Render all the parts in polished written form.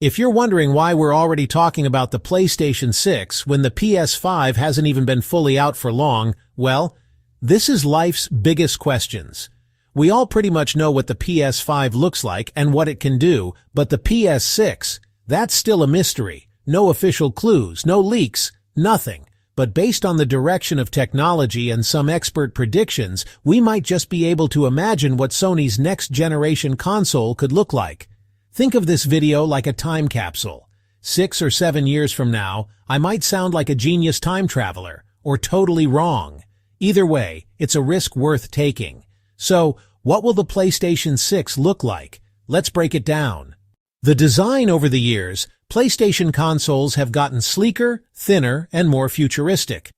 If you're wondering why we're already talking about the PlayStation 6 when the PS5 hasn't even been fully out for long, well, this is life's biggest questions. We all pretty much know what the PS5 looks like and what it can do, but the PS6, that's still a mystery. No official clues, no leaks, nothing. But based on the direction of technology and some expert predictions, we might just be able to imagine what Sony's next-generation console could look like. Think of this video like a time capsule. 6 or 7 years from now, I might sound like a genius time traveler, or totally wrong. Either way, it's a risk worth taking. So, what will the PlayStation 6 look like? Let's break it down. The design over the years, PlayStation consoles have gotten sleeker, thinner, and more futuristic.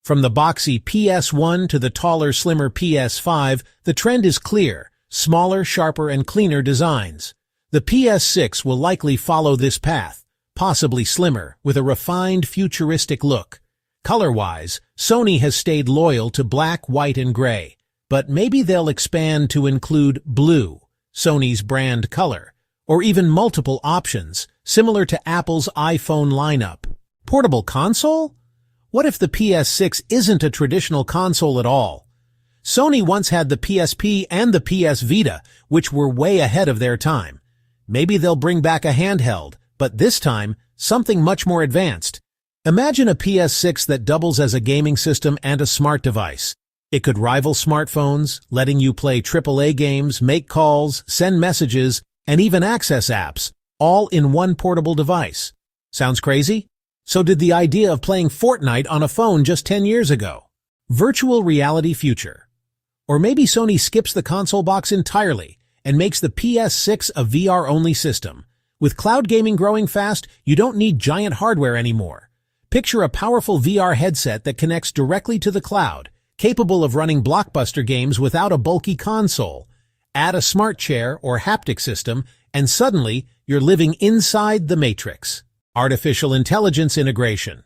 From the boxy PS1 to the taller, slimmer PS5, the trend is clear: smaller, sharper, and cleaner designs. The PS6 will likely follow this path, possibly slimmer, with a refined, futuristic look. Color-wise, Sony has stayed loyal to black, white, and gray, but maybe they'll expand to include blue, Sony's brand color, or even multiple options, similar to Apple's iPhone lineup. Portable console? What if the PS6 isn't a traditional console at all? Sony once had the PSP and the PS Vita, which were way ahead of their time. Maybe they'll bring back a handheld, but this time, something much more advanced. Imagine a PS6 that doubles as a gaming system and a smart device. It could rival smartphones, letting you play AAA games, make calls, send messages, and even access apps, all in one portable device. Sounds crazy? So did the idea of playing Fortnite on a phone just 10 years ago. Virtual reality future. Or maybe Sony skips the console box entirely and makes the PS6 a VR-only system. With cloud gaming growing fast, you don't need giant hardware anymore. Picture a powerful VR headset that connects directly to the cloud, capable of running blockbuster games without a bulky console. Add a smart chair or haptic system, and suddenly you're living inside the Matrix. Artificial intelligence integration.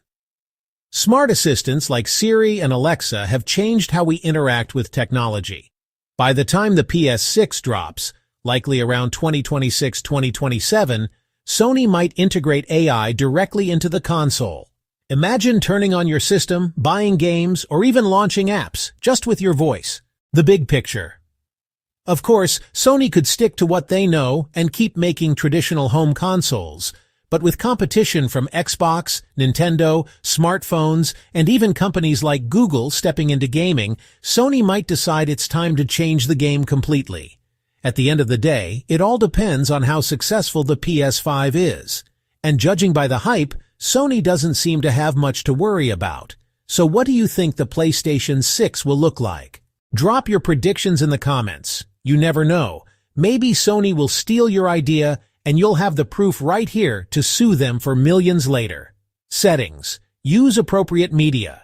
Smart assistants like Siri and Alexa have changed how we interact with technology. By the time the PS6 drops, likely around 2026-2027, Sony might integrate AI directly into the console. Imagine turning on your system, buying games, or even launching apps, just with your voice. The big picture. Of course, Sony could stick to what they know and keep making traditional home consoles, but with competition from Xbox, Nintendo, smartphones, and even companies like Google stepping into gaming, Sony might decide it's time to change the game completely. At the end of the day, it all depends on how successful the PS5 is. And judging by the hype, Sony doesn't seem to have much to worry about. So what do you think the PlayStation 6 will look like? Drop your predictions in the comments. You never know. Maybe Sony will steal your idea and you'll have the proof right here to sue them for millions later. Settings. Use appropriate media.